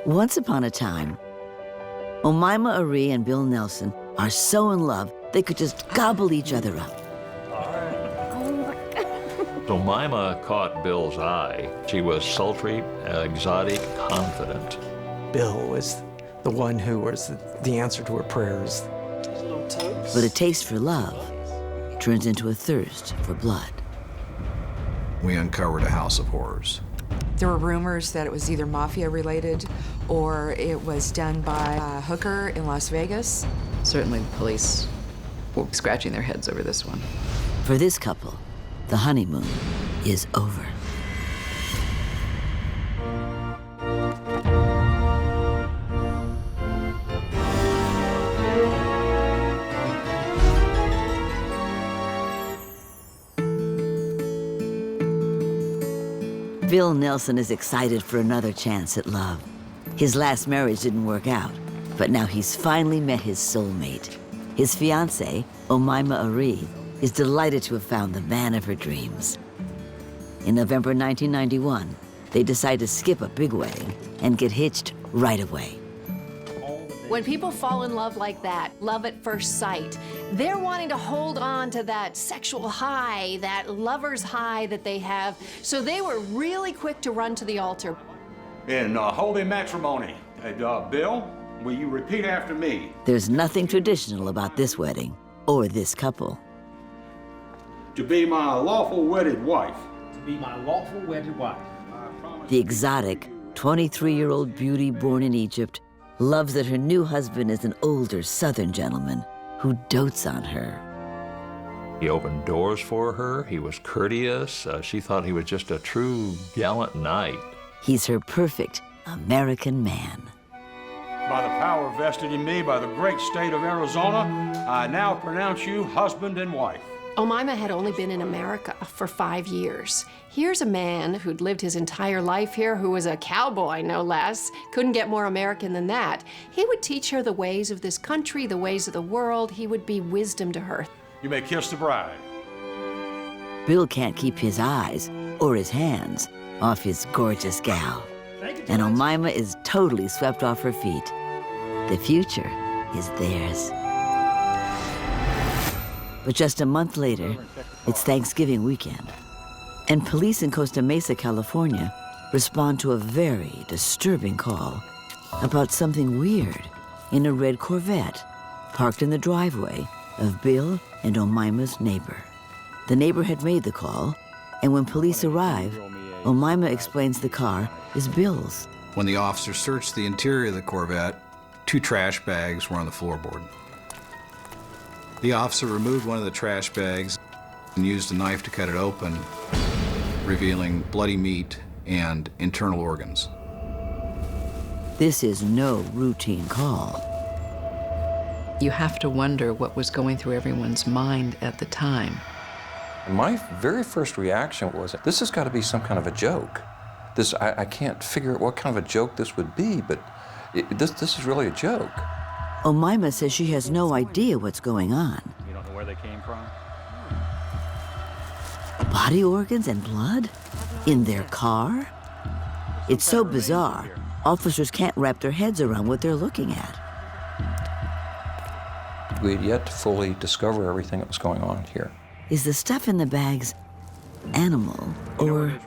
Once upon a time, Omima Ari and Bill Nelson are so in love they could just gobble each other up. Omima caught Bill's eye. She was sultry, exotic, confident. Bill was the one who was the answer to her prayers. But a taste for love turns into a thirst for blood. We uncovered a house of horrors. There were rumors that it was either mafia-related or it was done by a hooker in Las Vegas. Certainly the police were scratching their heads over this one. For this couple, the honeymoon is over. Bill Nelson is excited for another chance at love. His last marriage didn't work out, but now he's finally met his soulmate. His fiancée, Omima Ari, is delighted to have found the man of her dreams. In November 1991, they decide to skip a big wedding and get hitched right away. When people fall in love like that, love at first sight, they're wanting to hold on to that sexual high, that lover's high that they have. So they were really quick to run to the altar. In holy matrimony, Bill, will you repeat after me? There's nothing traditional about this wedding or this couple. To be my lawful wedded wife. To be my lawful wedded wife. The exotic 23-year-old beauty born in Egypt loves that her new husband is an older Southern gentleman who dotes on her. He opened doors for her. He was courteous. She thought he was just a true gallant knight. He's her perfect American man. By the power vested in me by the great state of Arizona, I now pronounce you husband and wife. Omima had only been in America for 5 years. Here's a man who'd lived his entire life here, who was a cowboy, no less. Couldn't get more American than that. He would teach her the ways of this country, the ways of the world. He would be wisdom to her. You may kiss the bride. Bill can't keep his eyes or his hands off his gorgeous gal. And Omima is totally swept off her feet. The future is theirs. But just a month later, it's Thanksgiving weekend, and police in Costa Mesa, California, respond to a very disturbing call about something weird in a red Corvette parked in the driveway of Bill and Omima's neighbor. The neighbor had made the call, and when police arrive, Omima explains the car is Bill's. When the officers searched the interior of the Corvette, 2 trash bags were on the floorboard. The officer removed one of the trash bags and used a knife to cut it open, revealing bloody meat and internal organs. This is no routine call. You have to wonder what was going through everyone's mind at the time. My very first reaction was, this has got to be some kind of a joke. I can't figure out what kind of a joke this would be, but this is really a joke. Omima says she has no idea what's going on. You don't know where they came from? Body organs and blood? In their car? It's so bizarre, officers can't wrap their heads around what they're looking at. We had yet to fully discover everything that was going on here. Is the stuff in the bags animal or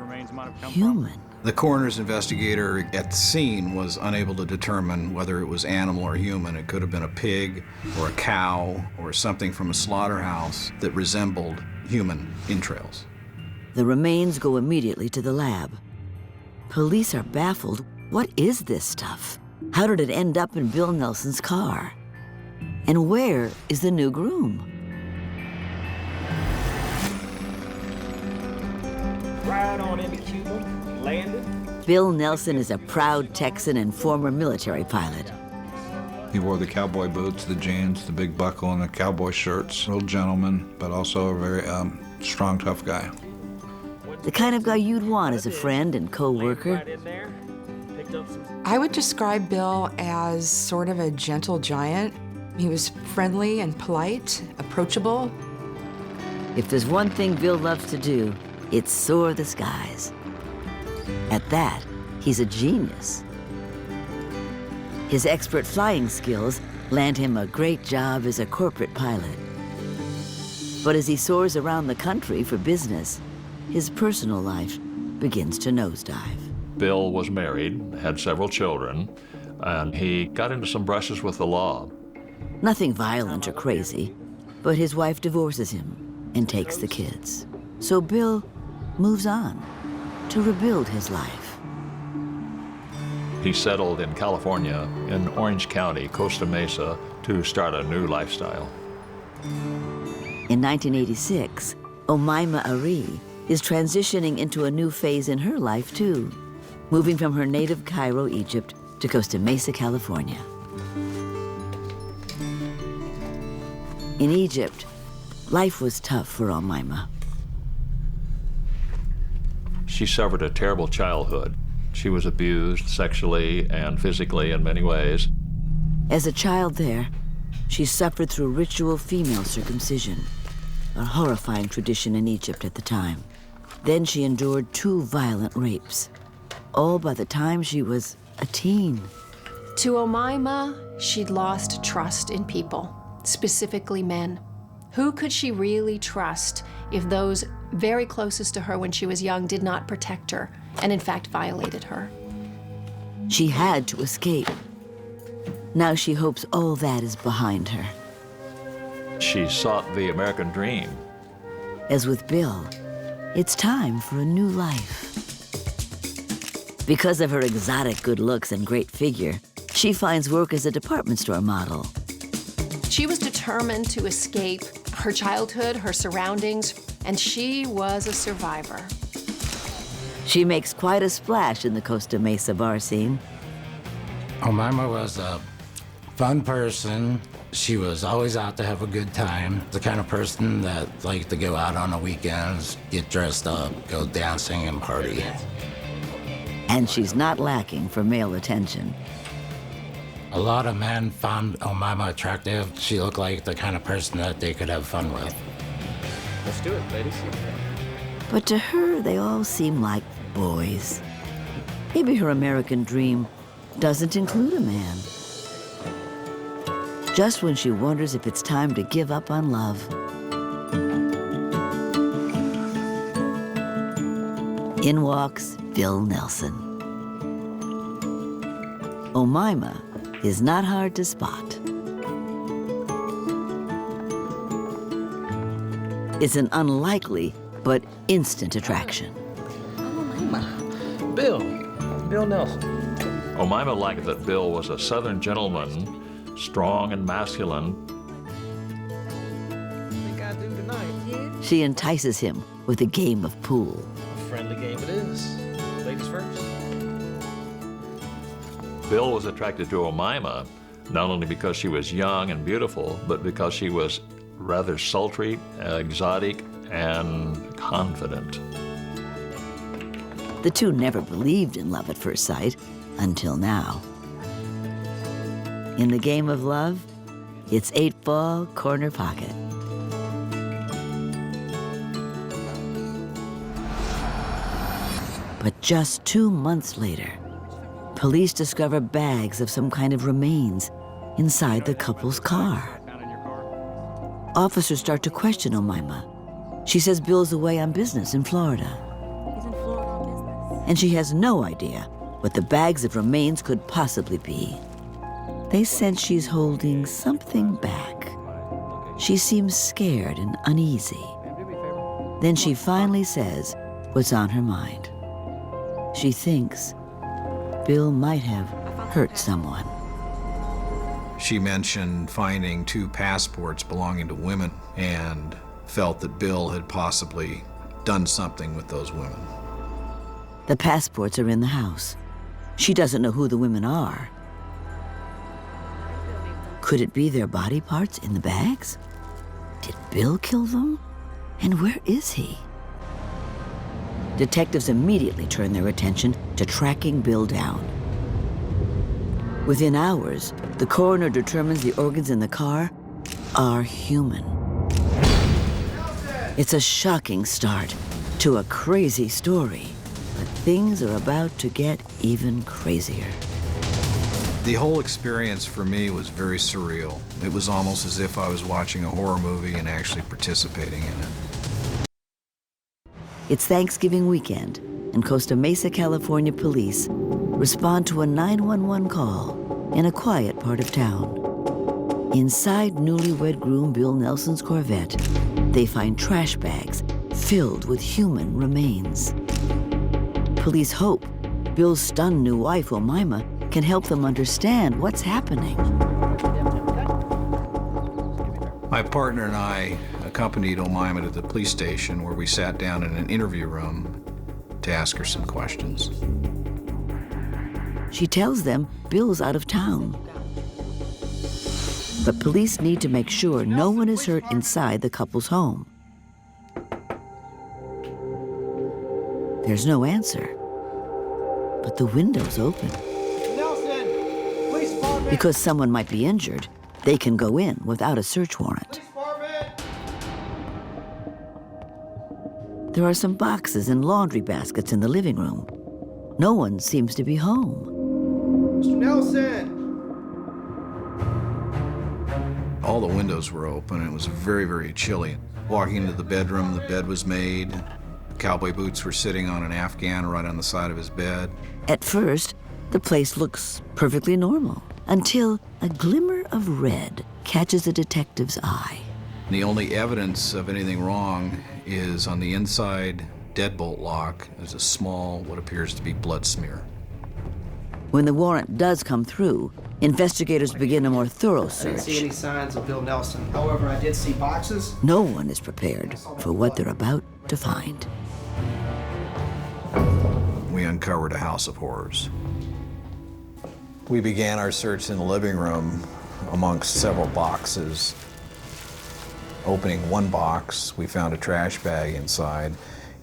human? The coroner's investigator at the scene was unable to determine whether it was animal or human. It could have been a pig or a cow or something from a slaughterhouse that resembled human entrails. The remains go immediately to the lab. Police are baffled. What is this stuff? How did it end up in Bill Nelson's car? And where is the new groom? Right on into Cuba, landed. Bill Nelson is a proud Texan and former military pilot. He wore the cowboy boots, the jeans, the big buckle, and the cowboy shirts. Real gentleman, but also a very strong, tough guy. The kind of guy you'd want as a friend and co-worker. I would describe Bill as sort of a gentle giant. He was friendly and polite, approachable. If there's one thing Bill loves to do, it's soar the skies. At that, he's a genius. His expert flying skills land him a great job as a corporate pilot. But as he soars around the country for business, his personal life begins to nosedive. Bill was married, had several children, and he got into some brushes with the law. Nothing violent or crazy, but his wife divorces him and takes the kids. So Bill moves on to rebuild his life. He settled in California, in Orange County, Costa Mesa, to start a new lifestyle. In 1986, Omima is transitioning into a new phase in her life, too, moving from her native Cairo, Egypt, to Costa Mesa, California. In Egypt, life was tough for Omima. She suffered a terrible childhood. She was abused sexually and physically in many ways. As a child there, she suffered through ritual female circumcision, a horrifying tradition in Egypt at the time. Then she endured 2 violent rapes, all by the time she was a teen. To Omima, she'd lost trust in people, specifically men. Who could she really trust if those very closest to her when she was young did not protect her and in fact violated her? She had to escape. Now she hopes all that is behind her. She sought the American dream. As with Bill, it's time for a new life. Because of her exotic good looks and great figure, she finds work as a department store model. She was determined to escape her childhood, her surroundings, and she was a survivor. She makes quite a splash in the Costa Mesa bar scene. Omima was a fun person. She was always out to have a good time. The kind of person that liked to go out on the weekends, get dressed up, go dancing and party. And she's not lacking for male attention. A lot of men found Omima attractive. She looked like the kind of person that they could have fun with. Let's do it, ladies. But to her, they all seem like boys. Maybe her American dream doesn't include a man. Just when she wonders if it's time to give up on love. In walks Bill Nelson. Omima is not hard to spot. It's an unlikely but instant attraction. Bill Nelson. Omima liked that Bill was a Southern gentleman, strong and masculine. Think I do tonight. She entices him with a game of pool. A friendly game it is. Ladies first. Bill was attracted to Omima, not only because she was young and beautiful, but because she was rather sultry, exotic, and confident. The two never believed in love at first sight, until now. In the game of love, it's 8-ball corner pocket. But just 2 months later, police discover bags of some kind of remains inside the couple's car. Officers start to question Omima. She says Bill's away on business in Florida. He's in Florida on business. And she has no idea what the bags of remains could possibly be. They sense she's holding something back. She seems scared and uneasy. Then she finally says what's on her mind. She thinks Bill might have hurt someone. She mentioned finding 2 passports belonging to women and felt that Bill had possibly done something with those women. The passports are in the house. She doesn't know who the women are. Could it be their body parts in the bags? Did Bill kill them? And where is he? Detectives immediately turn their attention to tracking Bill down. Within hours, the coroner determines the organs in the car are human. It's a shocking start to a crazy story, but things are about to get even crazier. The whole experience for me was very surreal. It was almost as if I was watching a horror movie and actually participating in it. It's Thanksgiving weekend, and Costa Mesa, California police respond to a 911 call in a quiet part of town. Inside newlywed groom Bill Nelson's Corvette, they find trash bags filled with human remains. Police hope Bill's stunned new wife, Omima, can help them understand what's happening. My partner and I accompanied Omima to the police station, where we sat down in an interview room to ask her some questions. She tells them Bill's out of town. But police need to make sure no one is hurt inside the couple's home. There's no answer, but the window's open. Because someone might be injured, they can go in without a search warrant. There are some boxes and laundry baskets in the living room. No one seems to be home. Mr. Nelson! All the windows were open, and it was very, very chilly. Walking into the bedroom, the bed was made. Cowboy boots were sitting on an Afghan right on the side of his bed. At first, the place looks perfectly normal, until a glimmer of red catches a detective's eye. The only evidence of anything wrong is on the inside deadbolt lock. There's a small, what appears to be blood smear. When the warrant does come through, investigators begin a more thorough I didn't search. see any signs of Bill Nelson. However, I did see boxes. No one is prepared for what they're about to find. We uncovered a house of horrors. We began our search in the living room amongst several boxes. Opening one box, we found a trash bag inside,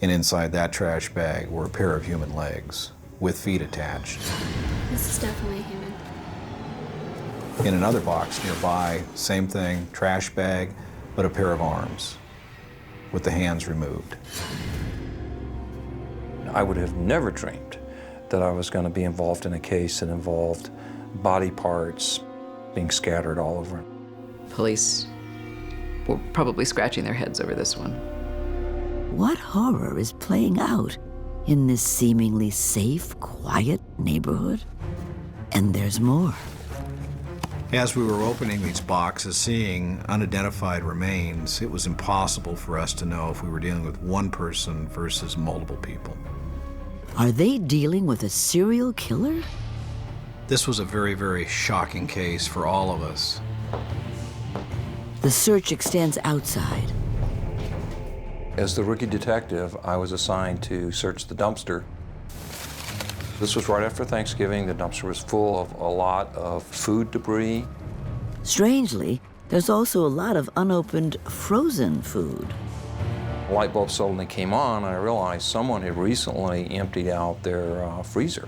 and inside that trash bag were a pair of human legs with feet attached. This is definitely human. In another box nearby, same thing, trash bag, but a pair of arms with the hands removed. I would have never dreamed that I was going to be involved in a case that involved body parts being scattered all over. Police were probably scratching their heads over this one. What horror is playing out in this seemingly safe, quiet neighborhood? And there's more. As we were opening these boxes, seeing unidentified remains, it was impossible for us to know if we were dealing with one person versus multiple people. Are they dealing with a serial killer? This was a very, very shocking case for all of us. The search extends outside. As the rookie detective, I was assigned to search the dumpster. This was right after Thanksgiving. The dumpster was full of a lot of food debris. Strangely, there's also a lot of unopened frozen food. The light bulb suddenly came on, and I realized someone had recently emptied out their freezer.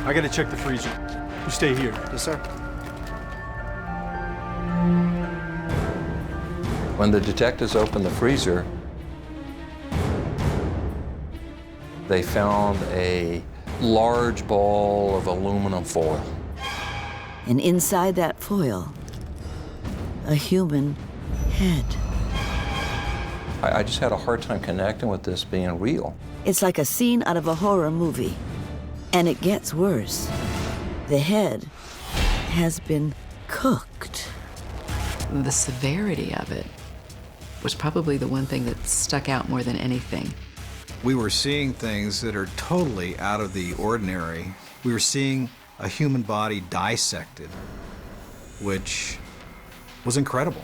I gotta check the freezer. You stay here. Yes, sir. When the detectives opened the freezer, they found a large ball of aluminum foil. And inside that foil, a human head. I just had a hard time connecting with this being real. It's like a scene out of a horror movie. And it gets worse. The head has been cooked. The severity of it was probably the one thing that stuck out more than anything. We were seeing things that are totally out of the ordinary. We were seeing a human body dissected, which was incredible.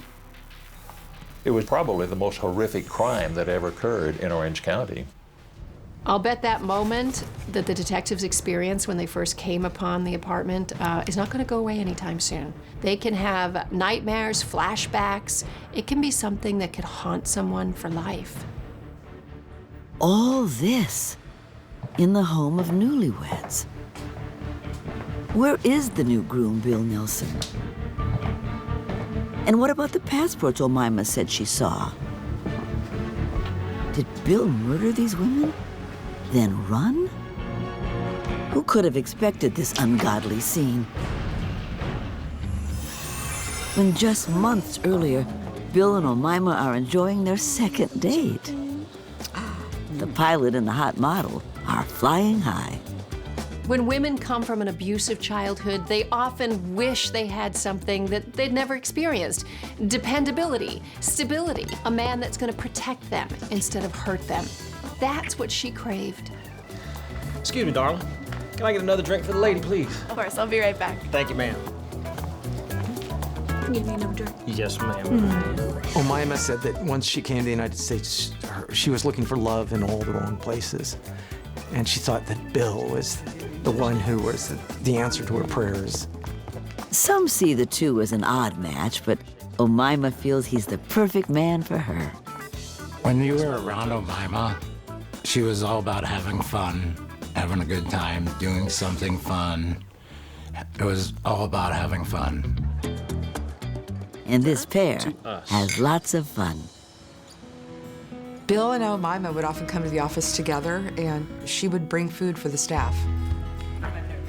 It was probably the most horrific crime that ever occurred in Orange County. I'll bet that moment that the detectives experienced when they first came upon the apartment is not going to go away anytime soon. They can have nightmares, flashbacks. It can be something that could haunt someone for life. All this in the home of newlyweds. Where is the new groom, Bill Nelson? And what about the passports Omima said she saw? Did Bill murder these women, then run? Who could have expected this ungodly scene? When just months earlier, Bill and Omima are enjoying their second date. The pilot and the hot model are flying high. When women come from an abusive childhood, they often wish they had something that they'd never experienced. Dependability, stability, a man that's going to protect them instead of hurt them. That's what she craved. Excuse me, darling. Can I get another drink for the lady, please? Of course, I'll be right back. Thank you, ma'am. Give me another drink. Yes, ma'am. Omima said that once she came to the United States, she was looking for love in all the wrong places. And she thought that Bill was the one who was the answer to her prayers. Some see the two as an odd match, but Omima feels he's the perfect man for her. When you were around Omima, she was all about having fun, having a good time, doing something fun. It was all about having fun. And this pair has lots of fun. Bill and Omima would often come to the office together, and she would bring food for the staff.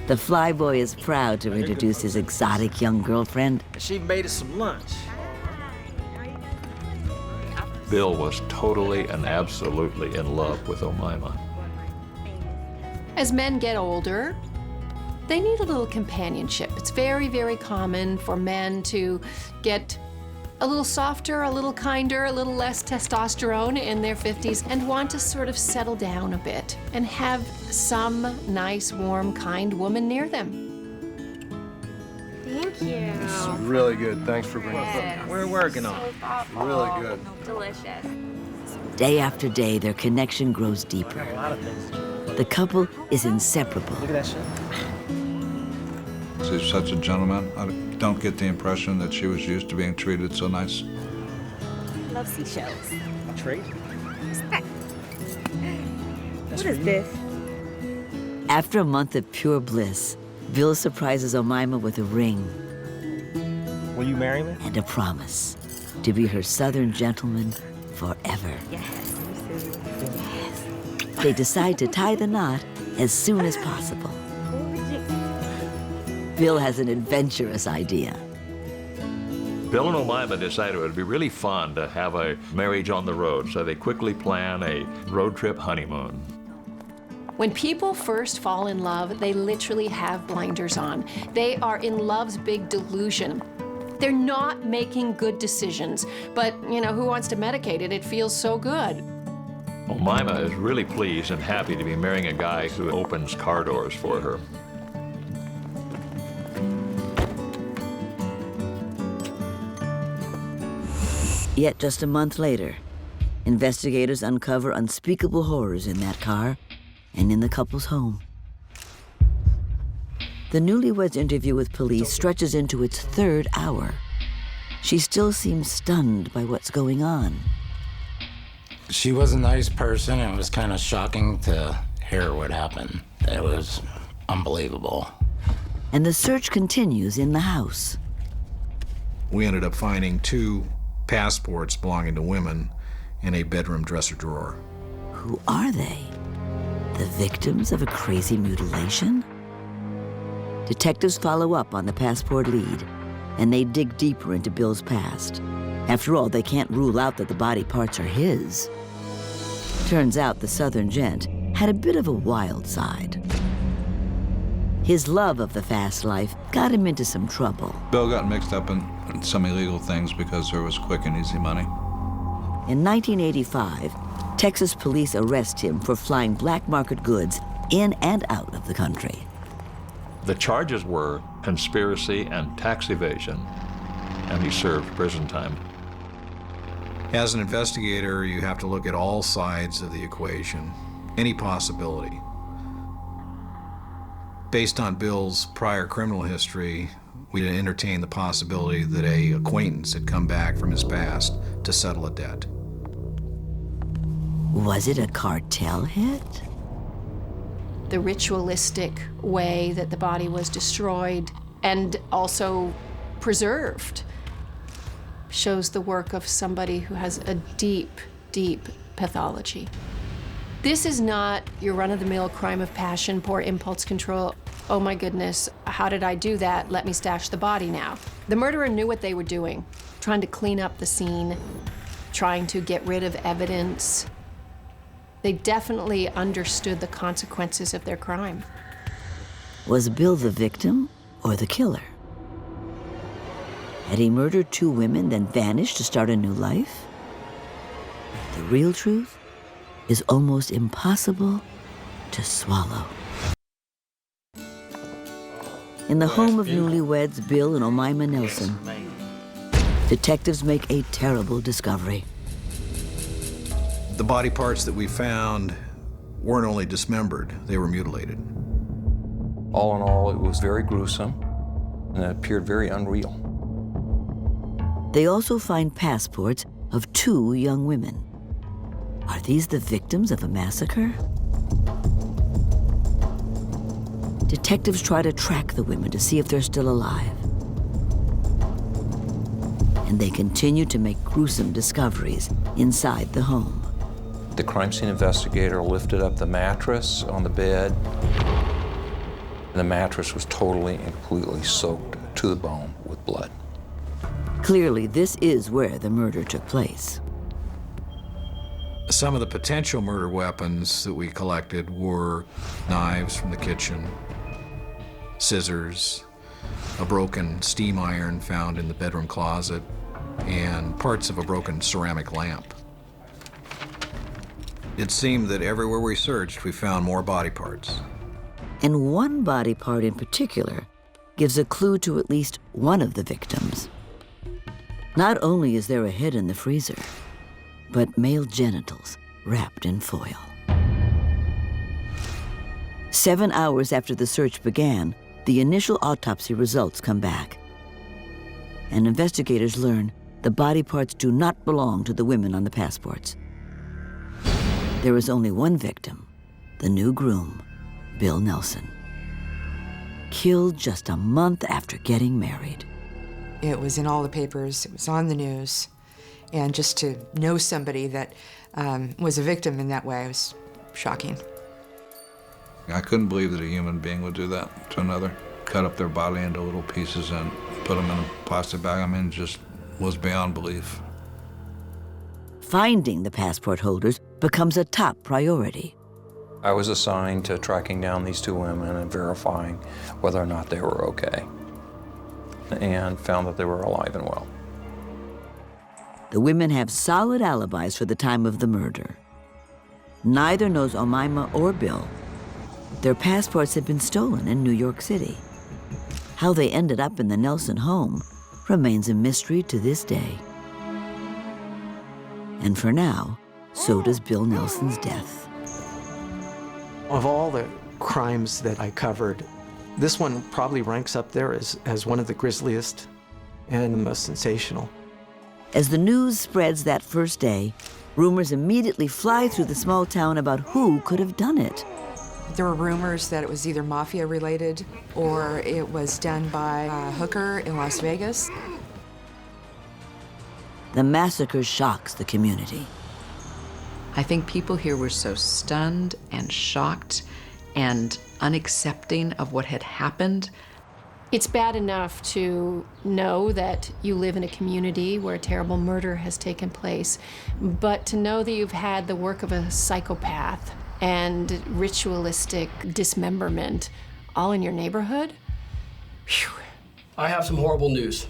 The flyboy is proud to introduce his exotic young girlfriend. She made us some lunch. Bill was totally and absolutely in love with Omima. As men get older, they need a little companionship. It's very, very common for men to get a little softer, a little kinder, a little less testosterone in their 50s and want to sort of settle down a bit and have some nice, warm, kind woman near them. Thank you. This is really good. Thanks for bringing it up. We're working on it. Really good. Delicious. Day after day, their connection grows deeper. The couple is inseparable. Look at that shit. He's such a gentleman. I don't get the impression that she was used to being treated so nice. Love seashells. Treat? What is this? After a month of pure bliss, Bill surprises Omima with a ring Will you marry me? and a promise to be her Southern gentleman forever. Yes. They decide to tie the knot as soon as possible. Bill has an adventurous idea. Bill and Omima decided it would be really fun to have a marriage on the road, so they quickly plan a road trip honeymoon. When people first fall in love, they literally have blinders on. They are in love's big delusion. They're not making good decisions, but, you know, who wants to medicate it? It feels so good. Omima is really pleased and happy to be marrying a guy who opens car doors for her. Yet just a month later, investigators uncover unspeakable horrors in that car and in the couple's home. The newlyweds' interview with police stretches into its third hour. She still seems stunned by what's going on. She was a nice person. It was kind of shocking to hear what happened. It was unbelievable. And the search continues in the house. We ended up finding 2 passports belonging to women in a bedroom dresser drawer. Who are they? The victims of a crazy mutilation? Detectives follow up on the passport lead, and they dig deeper into Bill's past. After all, they can't rule out that the body parts are his. Turns out the Southern gent had a bit of a wild side. His love of the fast life got him into some trouble. Bill got mixed up in some illegal things because there was quick and easy money. In 1985, Texas police arrest him for flying black market goods in and out of the country. The charges were conspiracy and tax evasion, and he served prison time. As an investigator, you have to look at all sides of the equation, any possibility. Based on Bill's prior criminal history, we entertained the possibility that an acquaintance had come back from his past to settle a debt. Was it a cartel hit? The ritualistic way that the body was destroyed and also preserved shows the work of somebody who has a deep, deep pathology. This is not your run-of-the-mill crime of passion, poor impulse control. Oh my goodness, how did I do that? Let me stash the body now. The murderer knew what they were doing, trying to clean up the scene, trying to get rid of evidence. They definitely understood the consequences of their crime. Was Bill the victim or the killer? Had he murdered 2 women, then vanished to start a new life? The real truth is almost impossible to swallow. In the home of newlyweds Bill and Omima Nelson, detectives make a terrible discovery. The body parts that we found weren't only dismembered, they were mutilated. All in all, it was very gruesome, and it appeared very unreal. They also find passports of 2 young women. Are these the victims of a massacre? Detectives try to track the women to see if they're still alive. And they continue to make gruesome discoveries inside the home. The crime scene investigator lifted up the mattress on the bed. The mattress was totally and completely soaked to the bone with blood. Clearly, this is where the murder took place. Some of the potential murder weapons that we collected were knives from the kitchen, scissors, a broken steam iron found in the bedroom closet, and parts of a broken ceramic lamp. It seemed that everywhere we searched, we found more body parts. And one body part in particular gives a clue to at least one of the victims. Not only is there a head in the freezer, but male genitals wrapped in foil. 7 hours after the search began, the initial autopsy results come back. And investigators learn the body parts do not belong to the women on the passports. There is only one victim, the new groom, Bill Nelson. Killed just a month after getting married. It was in all the papers, it was on the news. And just to know somebody that was a victim in that way was shocking. I couldn't believe that a human being would do that to another. Cut up their body into little pieces and put them in a plastic bag. I mean, just was beyond belief. Finding the passport holders becomes a top priority. I was assigned to tracking down these 2 women and verifying whether or not they were okay, and found that they were alive and well. The women have solid alibis for the time of the murder. Neither knows Omima or Bill. Their passports had been stolen in New York City. How they ended up in the Nelson home remains a mystery to this day. And for now, so does Bill Nelson's death. Of all the crimes that I covered, this one probably ranks up there as one of the grisliest and the most sensational. As the news spreads that first day, rumors immediately fly through the small town about who could have done it. There were rumors that it was either mafia related or it was done by a hooker in Las Vegas. The massacre shocks the community. I think people here were so stunned and shocked and unaccepting of what had happened. It's bad enough to know that you live in a community where a terrible murder has taken place, but to know that you've had the work of a psychopath and ritualistic dismemberment all in your neighborhood? Whew. I have some horrible news.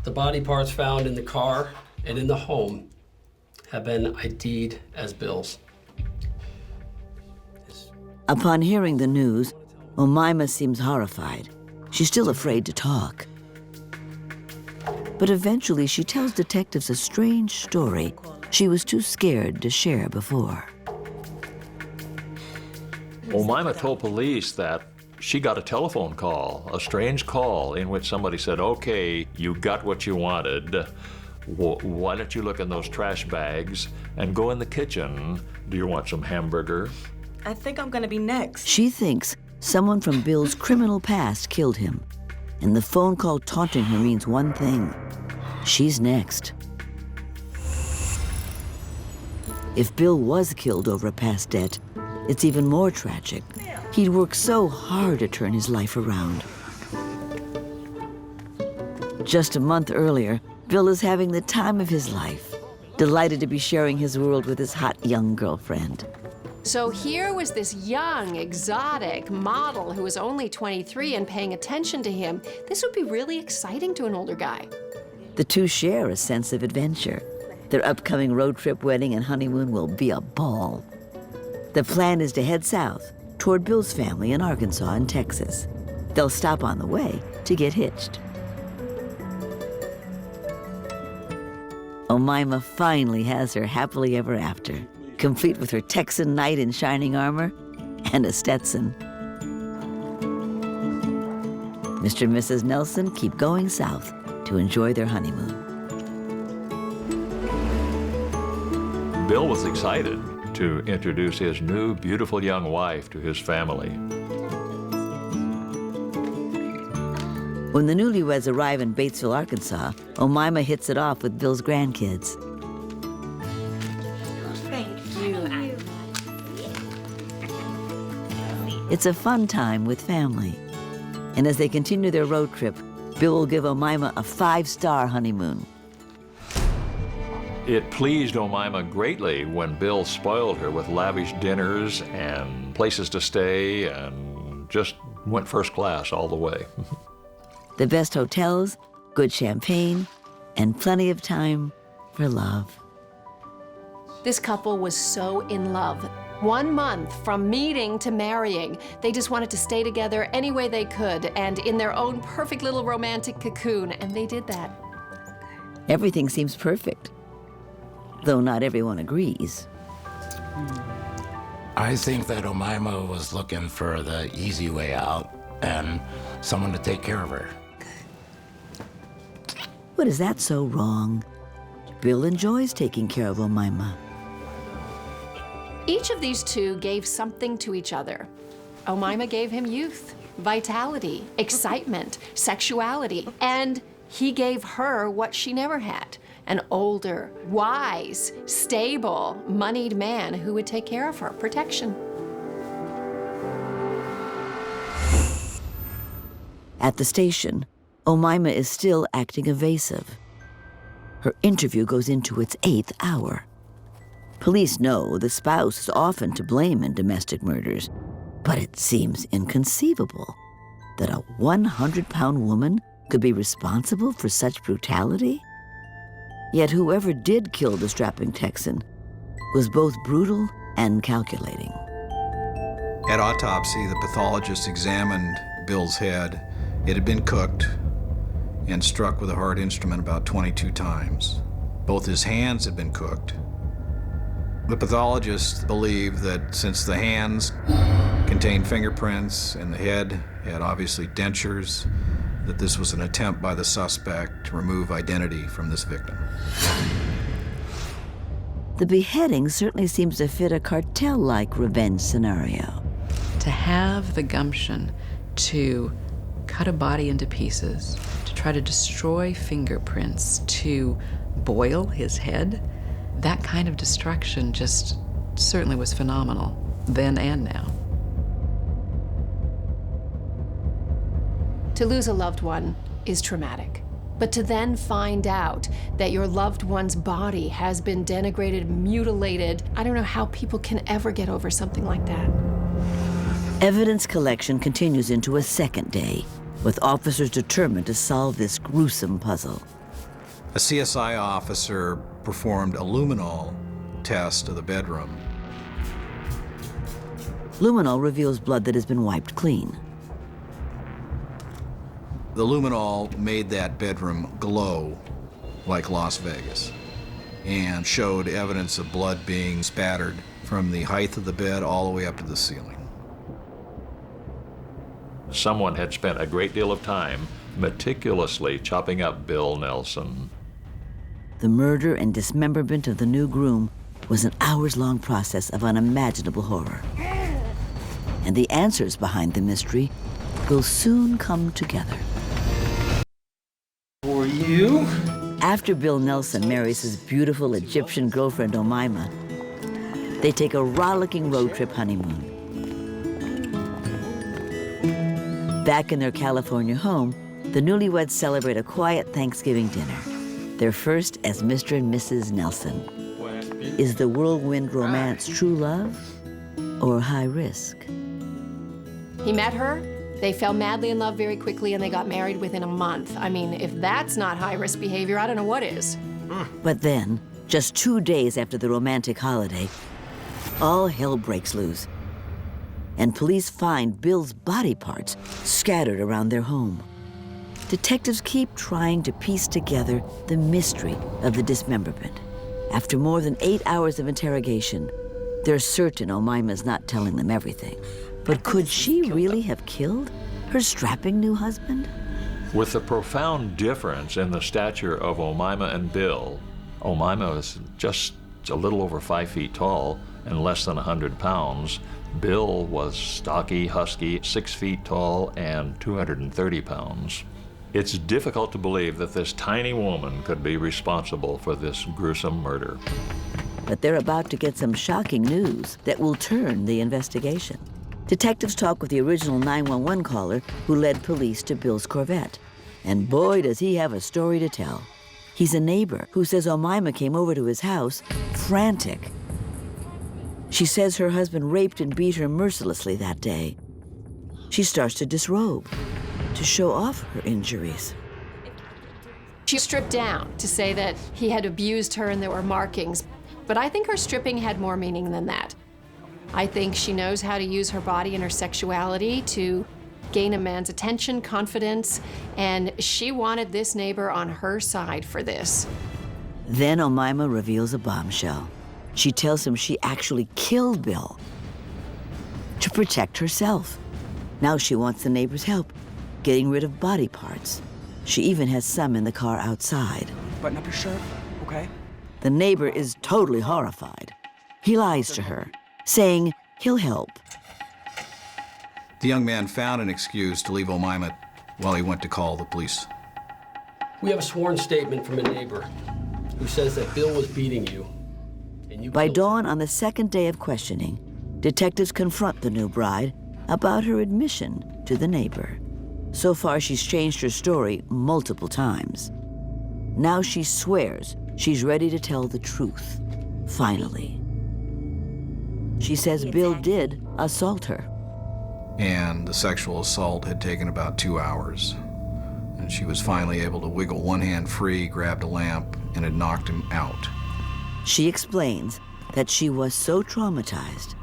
The body parts found in the car and in the home have been ID'd as Bill's. Upon hearing the news, Omima seems horrified. She's still afraid to talk. But eventually she tells detectives a strange story she was too scared to share before. Omima told police that she got a telephone call, a strange call in which somebody said, okay, you got what you wanted. Why don't you look in those trash bags and go in the kitchen? Do you want some hamburger? I think I'm gonna be next. She thinks someone from Bill's criminal past killed him, and the phone call taunting her means one thing: she's next. If Bill was killed over a past debt, it's even more tragic. He'd worked so hard to turn his life around. Just a month earlier, Bill is having the time of his life, delighted to be sharing his world with his hot young girlfriend. So here was this young, exotic model who was only 23 and paying attention to him. This would be really exciting to an older guy. The two share a sense of adventure. Their upcoming road trip, wedding, and honeymoon will be a ball. The plan is to head south toward Bill's family in Arkansas and Texas. They'll stop on the way to get hitched. Omima finally has her happily ever after, complete with her Texan knight in shining armor and a Stetson. Mr. and Mrs. Nelson keep going south to enjoy their honeymoon. Bill was excited to introduce his new, beautiful young wife to his family. When the newlyweds arrive in Batesville, Arkansas, Omima hits it off with Bill's grandkids. Thank you. It's a fun time with family. And as they continue their road trip, Bill will give Omima a 5-star honeymoon. It pleased Omima greatly when Bill spoiled her with lavish dinners and places to stay and just went first class all the way. The best hotels, good champagne, and plenty of time for love. This couple was so in love. 1 month from meeting to marrying. They just wanted to stay together any way they could and in their own perfect little romantic cocoon, and they did that. Everything seems perfect, though not everyone agrees. I think that Omima was looking for the easy way out and someone to take care of her. But is that so wrong? Bill enjoys taking care of Omima. Each of these two gave something to each other. Omima gave him youth, vitality, excitement, sexuality, and he gave her what she never had, an older, wise, stable, moneyed man who would take care of her, protection. At the station, Omima is still acting evasive. Her interview goes into its 8th hour. Police know the spouse is often to blame in domestic murders, but it seems inconceivable that a 100-pound woman could be responsible for such brutality. Yet whoever did kill the strapping Texan was both brutal and calculating. At autopsy, the pathologist examined Bill's head. It had been cooked and struck with a hard instrument about 22 times. Both his hands had been cooked. The pathologist believed that since the hands contained fingerprints and the head had obviously dentures, that this was an attempt by the suspect to remove identity from this victim. The beheading certainly seems to fit a cartel-like revenge scenario. To have the gumption to cut a body into pieces, to try to destroy fingerprints, to boil his head, that kind of destruction just certainly was phenomenal, then and now. To lose a loved one is traumatic. But to then find out that your loved one's body has been denigrated, mutilated, I don't know how people can ever get over something like that. Evidence collection continues into a second day, with officers determined to solve this gruesome puzzle. A CSI officer performed a luminol test of the bedroom. Luminol reveals blood that has been wiped clean. The luminol made that bedroom glow like Las Vegas and showed evidence of blood being spattered from the height of the bed all the way up to the ceiling. Someone had spent a great deal of time meticulously chopping up Bill Nelson. The murder and dismemberment of the new groom was an hours-long process of unimaginable horror. And the answers behind the mystery will soon come together. For you? After Bill Nelson marries his beautiful Egyptian girlfriend Omima, They take a rollicking road trip honeymoon. Back in their California home, the newlyweds celebrate a quiet Thanksgiving dinner, their first as Mr. and Mrs. Nelson. Is the whirlwind romance true love or high risk? He met her, they fell madly in love very quickly, and they got married within a month. I mean, if that's not high-risk behavior, I don't know what is. But then, just 2 days after the romantic holiday, all hell breaks loose. And police find Bill's body parts scattered around their home. Detectives keep trying to piece together the mystery of the dismemberment. After more than 8 hours of interrogation, they're certain Omima's not telling them everything. But could she really have killed her strapping new husband? With the profound difference in the stature of Omima and Bill, Omima was just a little over 5 feet tall and less than 100 pounds. Bill was stocky, husky, 6 feet tall and 230 pounds. It's difficult to believe that this tiny woman could be responsible for this gruesome murder. But they're about to get some shocking news that will turn the investigation. Detectives talk with the original 911 caller who led police to Bill's Corvette. And boy, does he have a story to tell. He's a neighbor who says Omima came over to his house, frantic. She says her husband raped and beat her mercilessly that day. She starts to disrobe, to show off her injuries. She stripped down to say that he had abused her and there were markings. But I think her stripping had more meaning than that. I think she knows how to use her body and her sexuality to gain a man's attention, confidence, and she wanted this neighbor on her side for this. Then Omima reveals a bombshell. She tells him she actually killed Bill to protect herself. Now she wants the neighbor's help, getting rid of body parts. She even has some in the car outside. Button up your shirt, okay? The neighbor is totally horrified. He lies to her, saying he'll help. The young man found an excuse to leave Omima while he went to call the police. We have a sworn statement from a neighbor who says that Bill was beating you. And you By dawn on the second day of questioning, detectives confront the new bride about her admission to the neighbor. So far, she's changed her story multiple times. Now she swears she's ready to tell the truth, finally. She says Bill did assault her. And the sexual assault had taken about 2 hours. And she was finally able to wiggle one hand free, grabbed a lamp, and had knocked him out. She explains that she was so traumatized,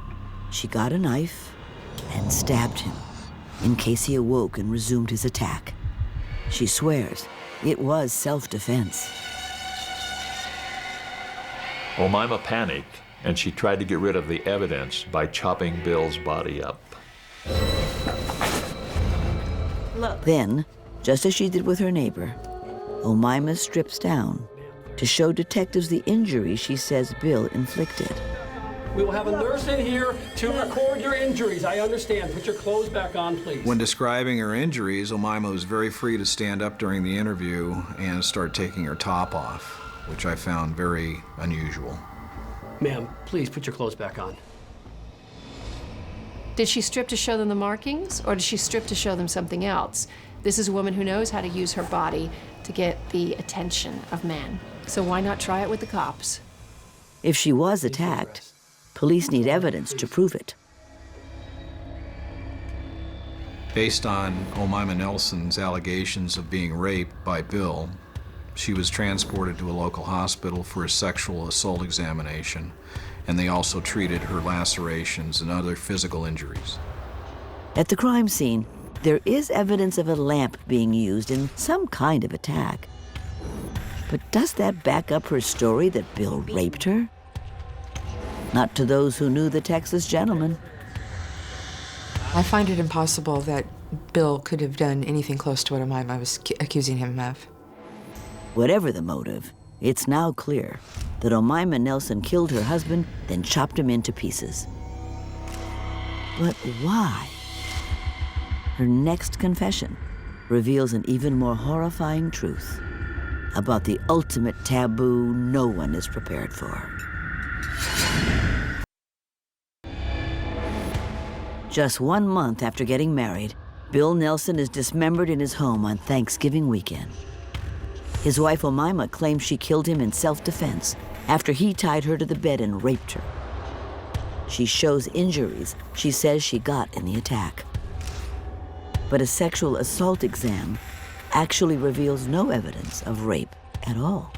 she got a knife and stabbed him in case he awoke and resumed his attack. She swears it was self-defense. Omima panicked, and she tried to get rid of the evidence by chopping Bill's body up. Then, just as she did with her neighbor, Omima strips down to show detectives the injury she says Bill inflicted. We will have a nurse in here to record your injuries. I understand. Put your clothes back on, please. When describing her injuries, Omima was very free to stand up during the interview and start taking her top off, which I found very unusual. Ma'am, please put your clothes back on. Did she strip to show them the markings, or did she strip to show them something else? This is a woman who knows how to use her body to get the attention of men. So why not try it with the cops? If she was attacked, police need evidence to prove it. Based on Omima Nelson's allegations of being raped by Bill, she was transported to a local hospital for a sexual assault examination, and they also treated her lacerations and other physical injuries. At the crime scene, there is evidence of a lamp being used in some kind of attack. But does that back up her story that Bill raped her? Not to those who knew the Texas gentleman. I find it impossible that Bill could have done anything close to what Omima was accusing him of. Whatever the motive, it's now clear that Omima Nelson killed her husband, then chopped him into pieces. But why? Her next confession reveals an even more horrifying truth about the ultimate taboo no one is prepared for. Just 1 month after getting married, Bill Nelson is dismembered in his home on Thanksgiving weekend. His wife Omima claims she killed him in self-defense after he tied her to the bed and raped her. She shows injuries she says she got in the attack. But a sexual assault exam actually reveals no evidence of rape at all.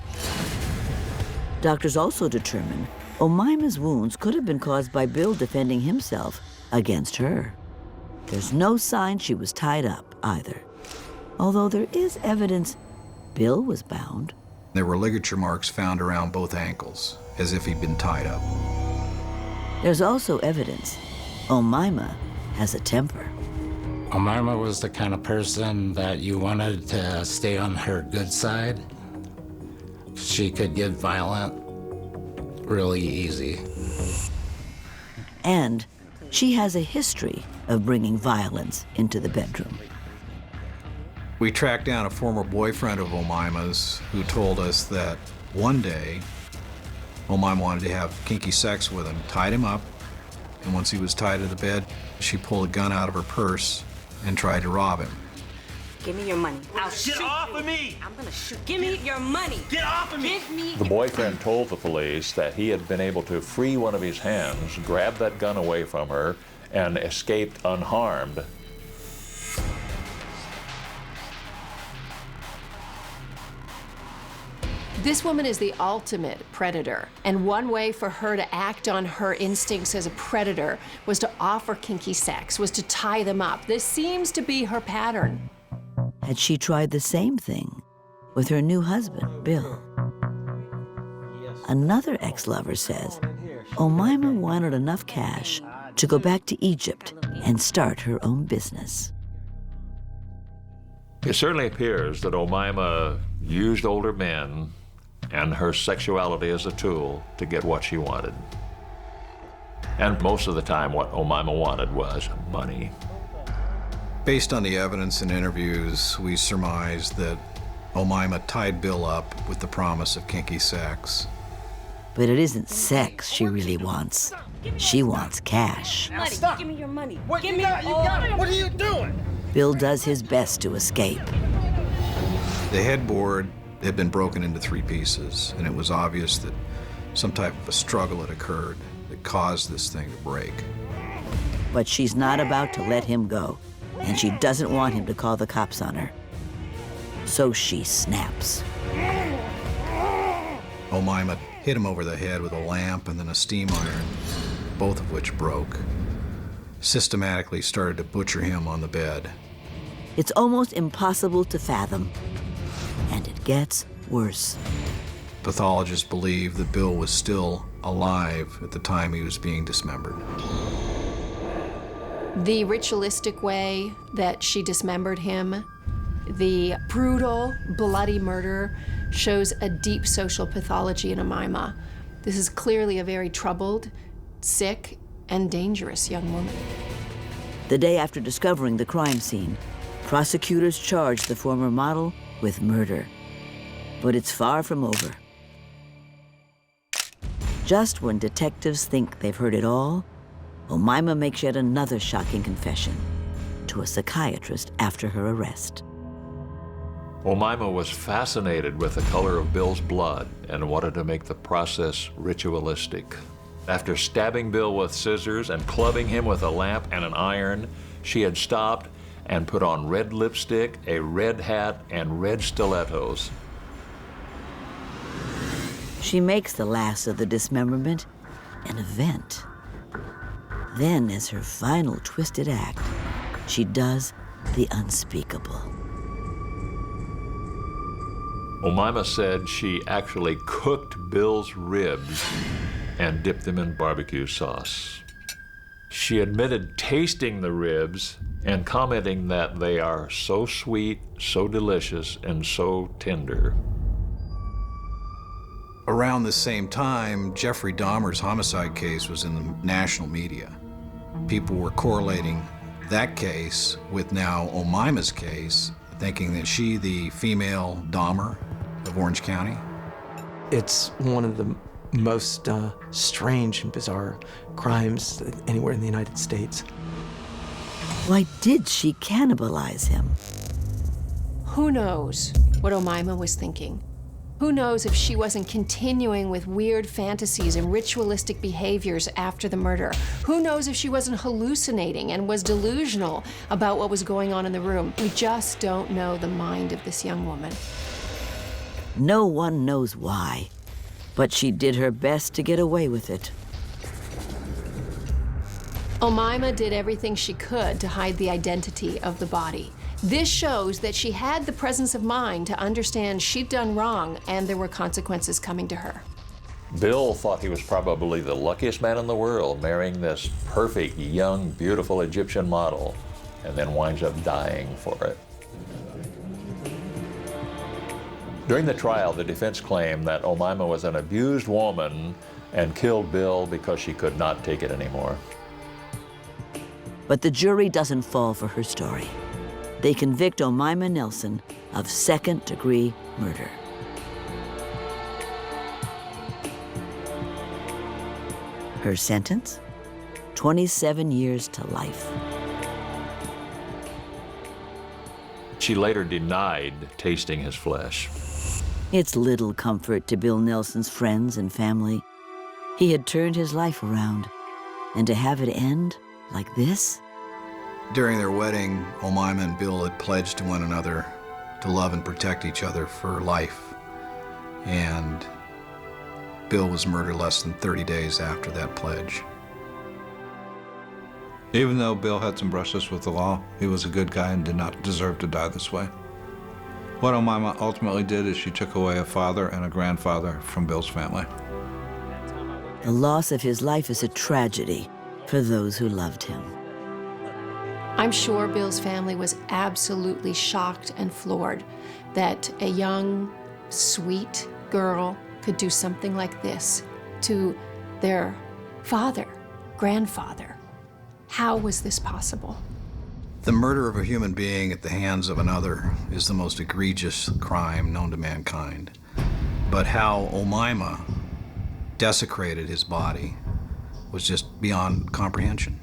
Doctors also determined Omima's wounds could have been caused by Bill defending himself against her. There's no sign she was tied up either, although there is evidence Bill was bound. There were ligature marks found around both ankles, as if he'd been tied up. There's also evidence Omima has a temper. Omima was the kind of person that you wanted to stay on her good side. She could get violent really easy. And she has a history of bringing violence into the bedroom. We tracked down a former boyfriend of Omima's who told us that one day Omima wanted to have kinky sex with him, tied him up, and once he was tied to the bed, she pulled a gun out of her purse and tried to rob him. Give me your money. I'll shoot. Get off of me! I'm gonna shoot. Give me your money. Get off of me! Give me. The boyfriend told the police that he had been able to free one of his hands, grab that gun away from her, and escaped unharmed. This woman is the ultimate predator, and one way for her to act on her instincts as a predator was to offer kinky sex, was to tie them up. This seems to be her pattern. Had she tried the same thing with her new husband, Bill? Another ex-lover says Omima wanted enough cash to go back to Egypt and start her own business. It certainly appears that Omima used older men and her sexuality as a tool to get what she wanted. And most of the time, what Omima wanted was money. Based on the evidence and interviews, we surmised that Omima tied Bill up with the promise of kinky sex. But it isn't sex she really wants. She wants cash. Money. Give me your money. What Give you me got? You got it. What are you doing? Bill does his best to escape. The headboard had been broken into 3 pieces, and it was obvious that some type of a struggle had occurred that caused this thing to break. But she's not about to let him go, and she doesn't want him to call the cops on her. So she snaps. Omima hit him over the head with a lamp and then a steam iron, both of which broke. Systematically started to butcher him on the bed. It's almost impossible to fathom. And it gets worse. Pathologists believe that Bill was still alive at the time he was being dismembered. The ritualistic way that she dismembered him, the brutal, bloody murder, shows a deep social pathology in Omima. This is clearly a very troubled, sick, and dangerous young woman. The day after discovering the crime scene, prosecutors charged the former model with murder. But it's far from over. Just when detectives think they've heard it all, Omima makes yet another shocking confession to a psychiatrist after her arrest. Omima was fascinated with the color of Bill's blood and wanted to make the process ritualistic. After stabbing Bill with scissors and clubbing him with a lamp and an iron, she had stopped and put on red lipstick, a red hat, and red stilettos. She makes the last of the dismemberment an event. Then, as her final twisted act, she does the unspeakable. Omima said she actually cooked Bill's ribs and dipped them in barbecue sauce. She admitted tasting the ribs and commenting that they are so sweet, so delicious, and so tender. Around the same time, Jeffrey Dahmer's homicide case was in the national media. People were correlating that case with now Omima's case, thinking that she, the female Dahmer of Orange County. It's one of the most strange and bizarre crimes anywhere in the United States. Why did she cannibalize him? Who knows what Omima was thinking? Who knows if she wasn't continuing with weird fantasies and ritualistic behaviors after the murder? Who knows if she wasn't hallucinating and was delusional about what was going on in the room? We just don't know the mind of this young woman. No one knows why, but she did her best to get away with it. Omima did everything she could to hide the identity of the body. This shows that she had the presence of mind to understand she'd done wrong and there were consequences coming to her. Bill thought he was probably the luckiest man in the world, marrying this perfect, young, beautiful Egyptian model, and then winds up dying for it. During the trial, the defense claimed that Omima was an abused woman and killed Bill because she could not take it anymore. But the jury doesn't fall for her story. They convict Omima Nelson of second-degree murder. Her sentence? 27 years to life. She later denied tasting his flesh. It's little comfort to Bill Nelson's friends and family. He had turned his life around, and to have it end like this? During their wedding, Omima and Bill had pledged to one another to love and protect each other for life. And Bill was murdered less than 30 days after that pledge. Even though Bill had some brushes with the law, he was a good guy and did not deserve to die this way. What Omima ultimately did is she took away a father and a grandfather from Bill's family. The loss of his life is a tragedy for those who loved him. I'm sure Bill's family was absolutely shocked and floored that a young, sweet girl could do something like this to their father, grandfather. How was this possible? The murder of a human being at the hands of another is the most egregious crime known to mankind. But how Omima desecrated his body was just beyond comprehension.